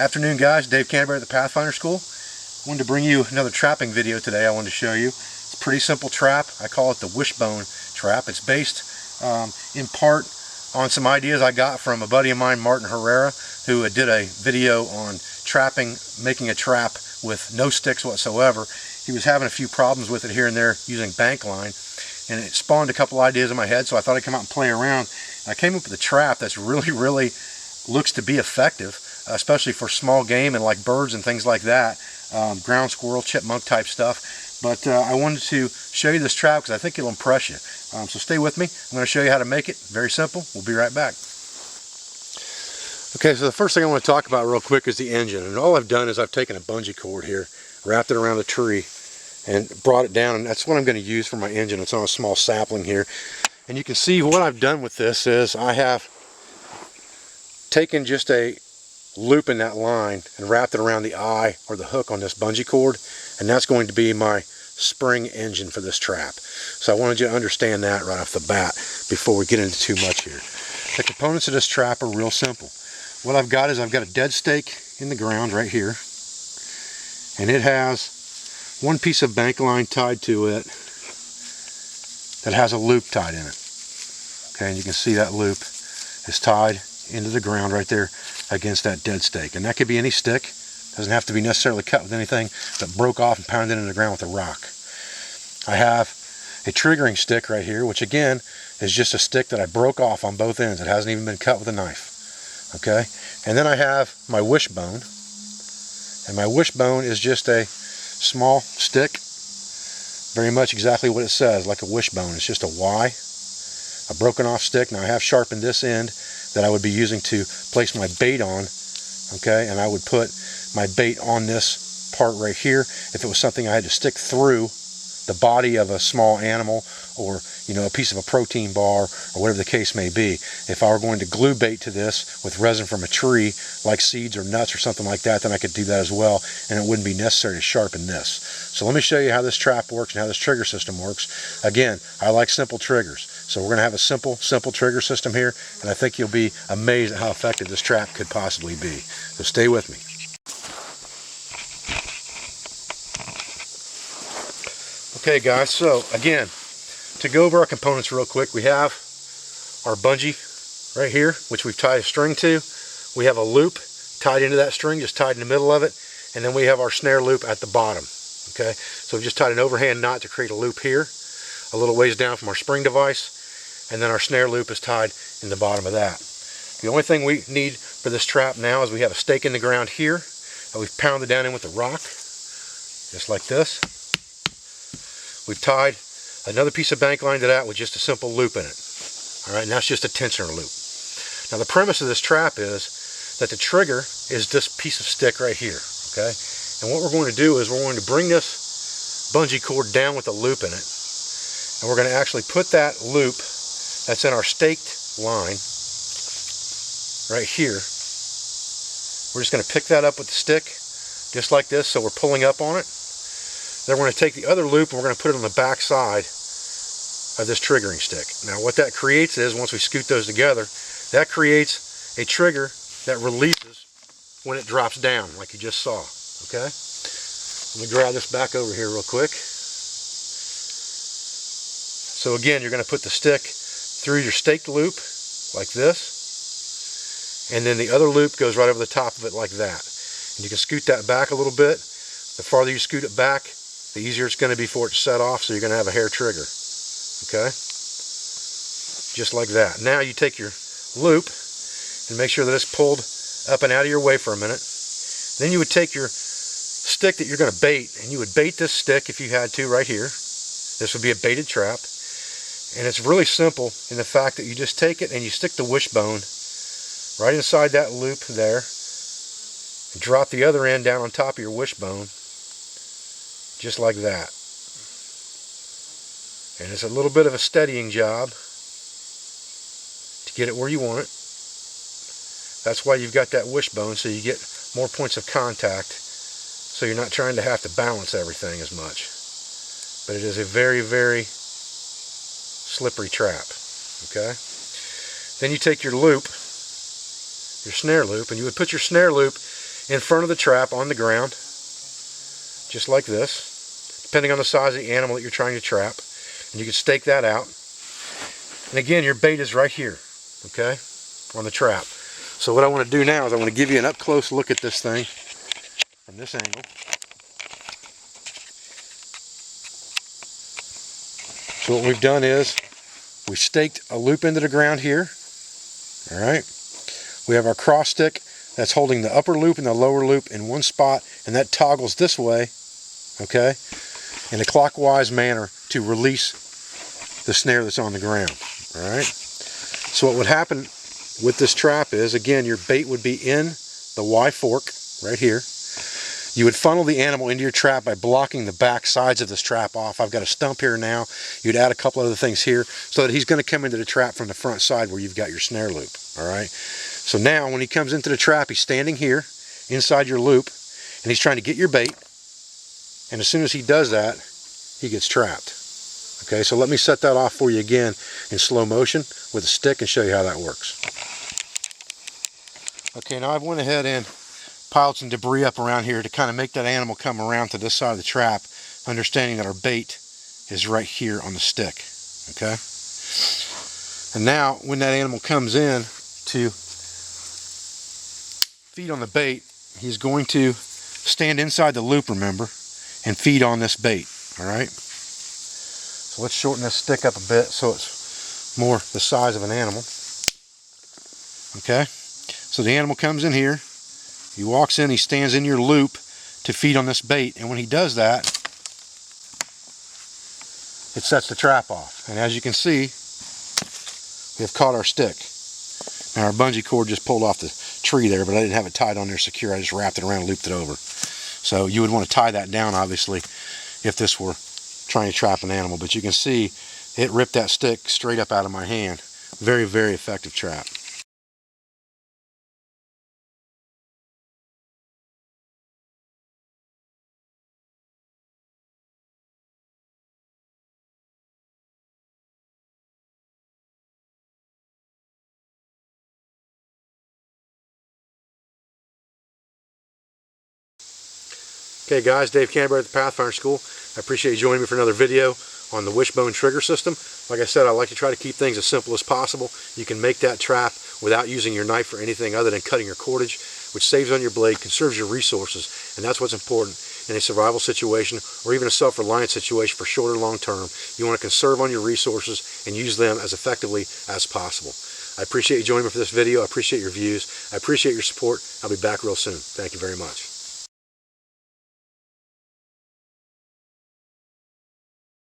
Afternoon guys, Dave Canterbury at the Pathfinder School. I wanted to bring you another trapping video today. I wanted to show you. It's a pretty simple trap. I call it the Wishbone Trap. It's based in part on some ideas I got from a buddy of mine, Martin Herrera, who did a video on trapping, making a trap with no sticks whatsoever. He was having a few problems with it here and there using bank line, and it spawned a couple ideas in my head, so I thought I'd come out and play around. I came up with a trap that's really looks to be effective, especially for small game and like birds and things like that, ground squirrel, chipmunk type stuff. But I wanted to show you this trap because I think it'll impress you. So stay with me. I'm going to show you how to make it. Very simple. We'll be right back. Okay, so the first thing I want to talk about real quick is the engine. And all I've done is I've taken a bungee cord here, wrapped it around the tree, and brought it down. And that's what I'm going to use for my engine. It's on a small sapling here. And you can see what I've done with this is I have taken just a loop in that line and wrapped it around the eye or the hook on this bungee cord, and that's going to be my spring engine for this trap. So I wanted you to understand that right off the bat before we get into too much here. The components of this trap are real simple. What I've got is I've got a dead stake in the ground right here, and it has one piece of bank line tied to it that has a loop tied in it. Okay, and you can see that loop is tied into the ground right there against that dead stake. And that could be any stick. Doesn't have to be necessarily cut with anything that broke off and pounded into the ground with a rock. I have a triggering stick right here, which again is just a stick that I broke off on both ends. It hasn't even been cut with a knife. Okay, and then I have my wishbone, and my wishbone is just a small stick, very much exactly what it says, like a wishbone. It's just a Y, a broken off stick. Now I have sharpened this end that I would be using to place my bait on, okay, and I would put my bait on this part right here if it was something I had to stick through the body of a small animal, or a piece of a protein bar, or whatever the case may be. If I were going to glue bait to this with resin from a tree, like seeds or nuts or something like that, then I could do that as well, and it wouldn't be necessary to sharpen this. So let me show you how this trap works and how this trigger system works. Again, I like simple triggers, so we're going to have a simple trigger system here, and I think you'll be amazed at how effective this trap could possibly be. So stay with me. Okay guys, so again, to go over our components real quick, we have our bungee right here, which we've tied a string to. We have a loop tied into that string, just tied in the middle of it, and then we have our snare loop at the bottom. Okay, so we've just tied an overhand knot to create a loop here, a little ways down from our spring device, and then our snare loop is tied in the bottom of that. The only thing we need for this trap now is we have a stake in the ground here that we've pounded down in with a rock, just like this. We've tied another piece of bank line to that with just a simple loop in it. All right, and that's just a tensioner loop. Now the premise of this trap is that the trigger is this piece of stick right here, okay? And what we're going to do is we're going to bring this bungee cord down with a loop in it, and we're going to actually put that loop that's in our staked line right here. We're just going to pick that up with the stick, just like this, so we're pulling up on it. Then we're going to take the other loop and we're going to put it on the back side of this triggering stick. Now what that creates is, once we scoot those together, that creates a trigger that releases when it drops down, like you just saw. Okay? Let me grab this back over here real quick. So again, you're going to put the stick through your staked loop like this, and then the other loop goes right over the top of it like that. And you can scoot that back a little bit. The farther you scoot it back, the easier it's going to be for it to set off, so you're going to have a hair trigger. Okay? Just like that. Now you take your loop and make sure that it's pulled up and out of your way for a minute. Then you would take your stick that you're going to bait, and you would bait this stick if you had to right here. This would be a baited trap. And it's really simple in the fact that you just take it and you stick the wishbone right inside that loop there, and drop the other end down on top of your wishbone, just like that. And it's a little bit of a steadying job to get it where you want it. That's why you've got that wishbone, so you get more points of contact, so you're not trying to have to balance everything as much. But it is a very slippery trap. Okay? Then you take your loop, your snare loop, and you would put your snare loop in front of the trap on the ground, just like this, depending on the size of the animal that you're trying to trap. And you can stake that out. And again, your bait is right here, okay, on the trap. So what I want to do now is I want to give you an up-close look at this thing from this angle. So what we've done is we staked a loop into the ground here. All right. We have our cross stick that's holding the upper loop and the lower loop in one spot, and that toggles this way, okay, in a clockwise manner to release the snare that's on the ground. All right. So what would happen with this trap is, again, your bait would be in the Y fork right here. You would funnel the animal into your trap by blocking the back sides of this trap off. I've got a stump here now. You'd add a couple other things here so that he's going to come into the trap from the front side where you've got your snare loop. All right. So now when he comes into the trap, he's standing here inside your loop and he's trying to get your bait. And as soon as he does that, he gets trapped. Okay, so let me set that off for you again in slow motion with a stick and show you how that works. Okay, now I've went ahead and piled some debris up around here to kind of make that animal come around to this side of the trap, understanding that our bait is right here on the stick. Okay? And now when that animal comes in to feed on the bait, he's going to stand inside the loop, remember, and feed on this bait. All right? So let's shorten this stick up a bit so it's more the size of an animal. Okay? So the animal comes in here. He walks in, he stands in your loop to feed on this bait, and when he does that, it sets the trap off. And as you can see, we have caught our stick. Now our bungee cord just pulled off the tree there, but I didn't have it tied on there secure. I just wrapped it around and looped it over. So you would want to tie that down, obviously, if this were trying to trap an animal. But you can see it ripped that stick straight up out of my hand. Very, very effective trap. Okay guys, Dave Canterbury at the Pathfinder School. I appreciate you joining me for another video on the Wishbone trigger system. Like I said, I like to try to keep things as simple as possible. You can make that trap without using your knife or anything other than cutting your cordage, which saves on your blade, conserves your resources, and that's what's important in a survival situation or even a self-reliance situation for short or long term. You want to conserve on your resources and use them as effectively as possible. I appreciate you joining me for this video. I appreciate your views. I appreciate your support. I'll be back real soon. Thank you very much.